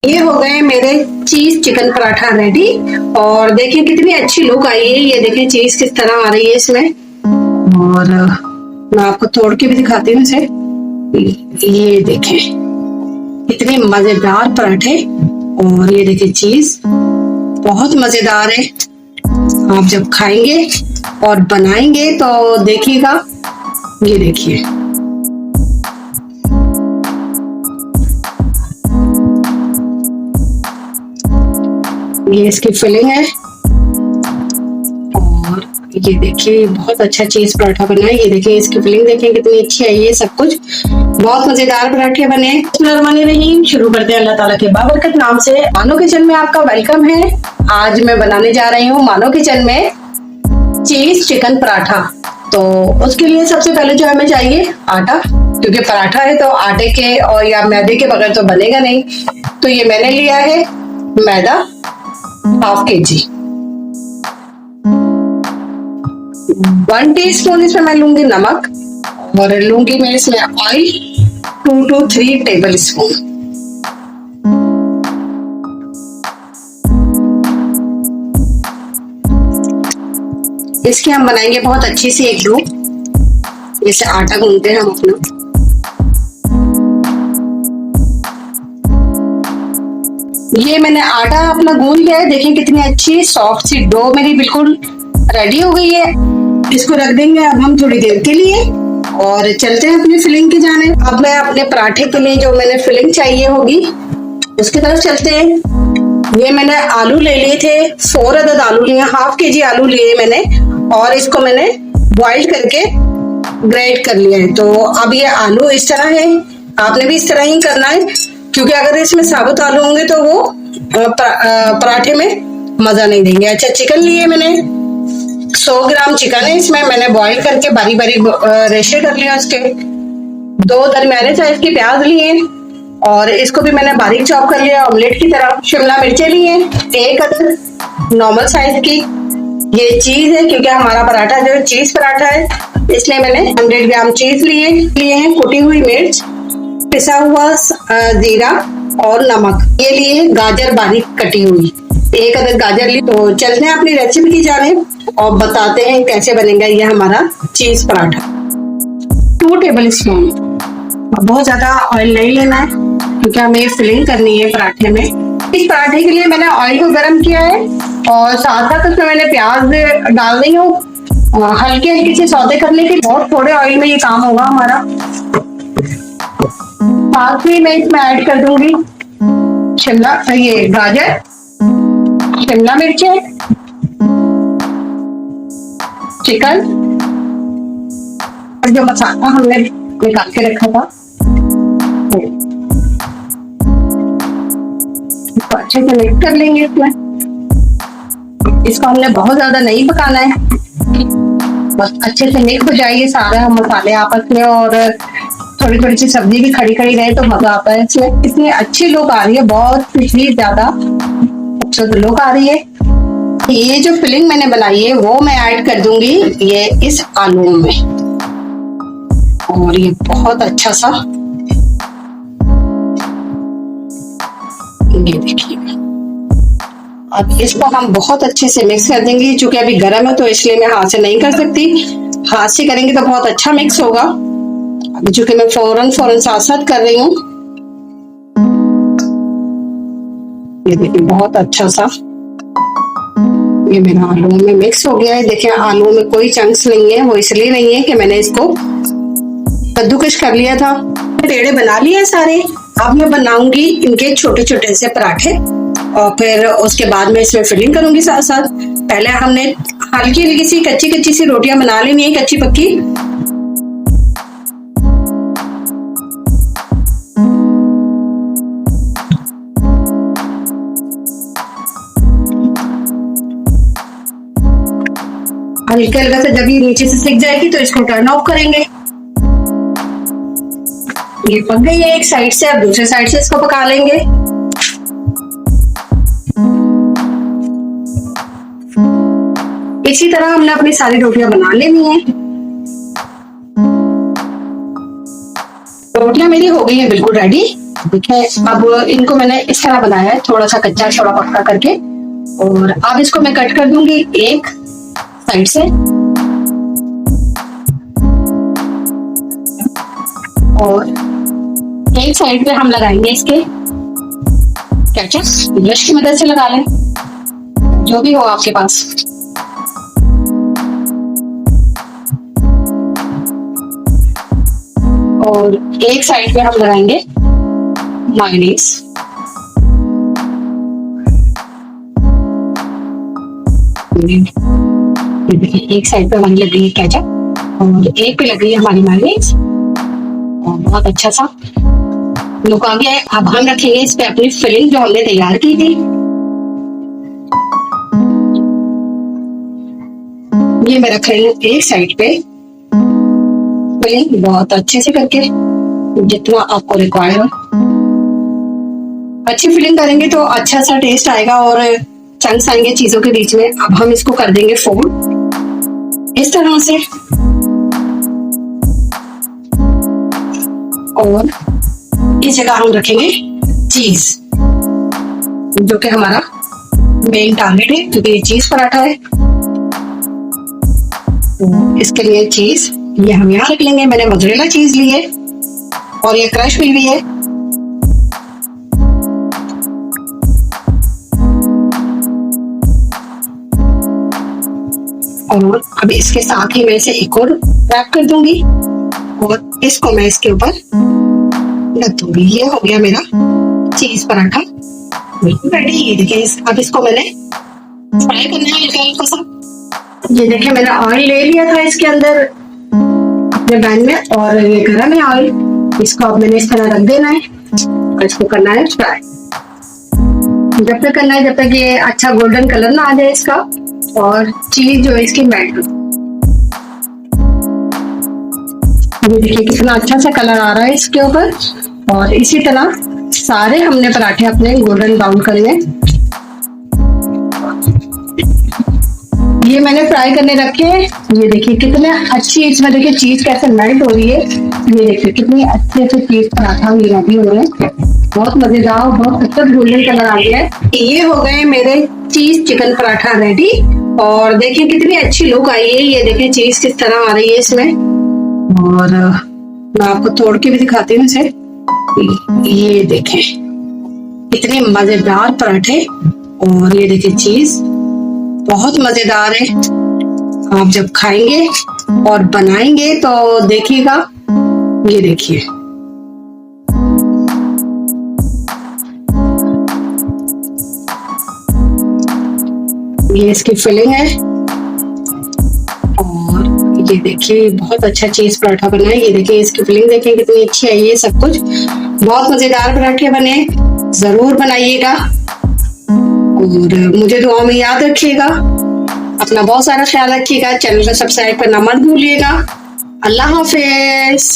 ये हो गए मेरे चीज चिकन पराठा रेडी। और देखिए कितनी अच्छी लुक आई है। ये देखिए चीज किस तरह आ रही है इसमें। और मैं आपको तोड़ के भी दिखाती हूँ इसे। ये देखें कितने मजेदार पराठे। और ये देखिए चीज बहुत मजेदार है। आप जब खाएंगे और बनाएंगे तो देखिएगा। ये देखिए ये इसकी फिलिंग है। और ये देखिए बहुत अच्छा चीज पराठा बना है। ये देखिए इसकी फिलिंग देखिए कितनी अच्छी है। ये सब कुछ बहुत मजेदार पराठे बने। रहीम शुरू करते हैं अल्लाह ताला के बाबरकत नाम से। मानो किचन में आपका वेलकम है। आज मैं बनाने जा रही हूँ मानो किचन में चीज चिकन पराठा। तो उसके लिए सबसे पहले जो हमें चाहिए आटा, क्योंकि पराठा है तो आटे के और या मैदे के बगैर तो बनेगा नहीं। तो ये मैंने लिया है मैदा 1/2 kg। 1 टीस्पून इसमें मैं लूंगी नमक। और लूंगी मैं इसमें ऑयल 2 to 3 टेबल स्पून। इसकी हम बनाएंगे बहुत अच्छी सी एक डो। जैसे आटा गूंथते हैं हम अपना। ये मैंने आटा अपना गूंथ लिया है। देखिए कितनी अच्छी सॉफ्ट सी डो मेरी बिल्कुल रेडी हो गई है। इसको रख देंगे अब हम थोड़ी देर के लिए और चलते हैं अपनी फिलिंग की जाने। अब मैं अपने पराठे के लिए जो मैंने फिलिंग चाहिए होगी उसकी तरफ चलते हैं। ये मैंने आलू ले लिए थे, 4 अदद आलू लिए, 1/2 kg आलू लिए मैंने। और इसको मैंने बॉइल करके ग्रेट कर लिया है। तो अब ये आलू इस तरह है। आपने भी इस तरह ही करना है, क्योंकि अगर इसमें साबुत आलू होंगे तो वो पराठे में मजा नहीं देंगे। अच्छा चिकन लिए मैंने, 100 ग्राम चिकन है। इसमें मैंने बॉईल करके बारीक बारीक रेशे कर लिया उसके। 2 दरमियाने साइज की प्याज लिए और इसको भी मैंने बारीक चॉप कर लिया ऑमलेट की तरह। शिमला मिर्चें लिए 1 अदद नॉर्मल साइज की। ये चीज है, क्योंकि हमारा पराठा जो चीज पराठा है इसलिए मैंने 100 ग्राम चीज लिए हैं। कुटी हुई मिर्च, पिसा हुआ जीरा और नमक। ये लिए गाजर बारीक कटी हुई, 1 अदद गाजर ली। तो चलते हैं अपनी रेसिपी की जानिब और बताते हैं कैसे बनेगा ये हमारा चीज पराठा। 2 टेबल स्पून, बहुत ज्यादा ऑयल नहीं लेना है क्योंकि हमें फिलिंग करनी है पराठे में। इस पराठे के लिए मैंने ऑयल को गर्म किया है और साथ साथ उसमें मैंने प्याज डाल रही हूँ हल्के हल्के से सौते करने के। बहुत थोड़े ऑयल में ये काम होगा हमारा। साथ ही मैं इसमें ऐड कर दूंगी ये गाजर, शिमला मिर्चें, चिकन और जो मसाला हमने निकाल के रखा था इसको अच्छे से मिक्स कर लेंगे इसमें। इसको हमने बहुत ज्यादा नहीं पकाना है, बस अच्छे से मिक्स हो जाएंगे सारे मसाले आपस में और थोड़ी थोड़ी सी सब्जी भी खड़ी खड़ी रहे तो मजा आता है इसमें। इतनी अच्छी लुक आ रही है, बहुत ही ज्यादा अच्छा लुक आ रही है। ये जो फिलिंग मैंने बनाई है वो मैं ऐड कर दूंगी ये इस आलू में। और ये बहुत अच्छा सा ये देखिए। अब इसको हम बहुत अच्छे से मिक्स कर देंगे। चूंकि अभी गर्म है तो इसलिए मैं हाथ से नहीं कर सकती। हाथ से करेंगे तो बहुत अच्छा मिक्स होगा। अभी चूंकि मैं फौरन साथ साथ कर रही हूँ। ये देखिए बहुत अच्छा सा ये मेरा आलू में मिक्स हो गया है। देखिए आलू में कोई चंक्स नहीं है, वो इसलिए नहीं है कि मैंने इसको कद्दूकश कर लिया था। पेड़े बना लिए सारे। अब मैं बनाऊंगी इनके छोटे छोटे से पराठे और फिर उसके बाद में इसमें फिलिंग करूंगी साथ साथ। पहले हमने हल्की हल्की सी कच्ची सी रोटियां बना लेनी है, कच्ची पक्की। हल्के हल्का से जब ये नीचे से सिक जाएगी तो इसको टर्न ऑफ करेंगे। ये पक गई है एक साइड से, अब दूसरे साइड से इसको पका लेंगे। इसी तरह हमने अपनी सारी रोटियां बना लेनी है। रोटियां मेरी हो गई है बिल्कुल रेडी। देखिए अब इनको मैंने इस तरह बनाया है, थोड़ा सा कच्चा थोड़ा पक्का करके। और अब इसको मैं कट कर दूंगी एक साइड से, और एक साइड पे हम लगाएंगे इसके केचप। ब्रश की मदद से लगा लें, जो भी हो आपके पास। और एक साइड पे हम लगाएंगे मायोनीज। एक साइड पे हमारी लग रही है केचप और एक पे लग रही है हमारी मायोनीज, और बहुत अच्छा सा लुक आ गया है। अब हम रखेंगे इस पे अपनी फिलिंग जो हमने तैयार की थी। ये मैं रख रही हूँ एक साइड पे फिलिंग, बहुत अच्छे से करके, जितना आपको रिक्वायर्ड हो। अच्छी फिलिंग करेंगे तो अच्छा सा टेस्ट आएगा और चंक्स आएंगे चीजों के बीच में। अब हम इसको कर देंगे फोल्ड इस तरह से, और इस जगह हम रखेंगे चीज, जो कि हमारा मेन टारगेट है, क्योंकि ये चीज पराठा है। तो इसके लिए चीज ये हम यहाँ रख लेंगे। मैंने मोज़रेला चीज ली है और ये क्रश हुई भी है। और अब इसके साथ ही मैं इसे एक और रैप कर दूंगी और इसको मैं इसके ऊपर रख दूंगी। ये हो गया मेरा चीज पराठा बिल्कुल रेडी। ये देखिए, अब इसको मैंने फ्राई करना है हल्का सा। ये देखिए, मैंने ऑयल ले लिया था इसके अंदर अपने पैन में, और ये गरम है ऑयल। इसको अब मैंने इस तरह रख देना है और इसको करना है फ्राई। जब तक करना है जब तक ये अच्छा गोल्डन कलर ना आ जाए इसका, और चीज जो है इसकी मेल्ट हो। ये देखिए कितना अच्छा सा कलर आ रहा है इसके ऊपर। और इसी तरह सारे हमने पराठे अपने गोल्डन ब्राउन करने। ये मैंने फ्राई करने रखे। ये देखिए कितने अच्छी, इसमें देखिए चीज कैसे मेल्ट हो रही है। ये देखिए कितनी अच्छे से चीज पराठा भी लगी हुई है, बहुत मजेदार, बहुत अच्छा गोल्डन कलर आ गया है। ये हो गए मेरे चीज चिकन पराठा रेडी। और देखिए कितनी अच्छी लुक आई है। ये देखिए चीज किस तरह आ रही है इसमें, और मैं आपको तोड़ के भी दिखाती हूँ इसे। ये देखें कितने मजेदार पराठे, और ये देखिए चीज बहुत मजेदार है। आप जब खाएंगे और बनाएंगे तो देखिएगा। ये देखिए ये इसकी फिलिंग है, और ये देखिए बहुत अच्छा चीज पराठा बना है। ये देखिए इसकी फिलिंग देखिए कितनी अच्छी आई है। सब कुछ बहुत मजेदार पराठे बने, जरूर बनाइएगा और मुझे दुआ में याद रखिएगा। अपना बहुत सारा ख्याल रखिएगा। चैनल को सब्सक्राइब करना मत भूलिएगा। अल्लाह हाफिज।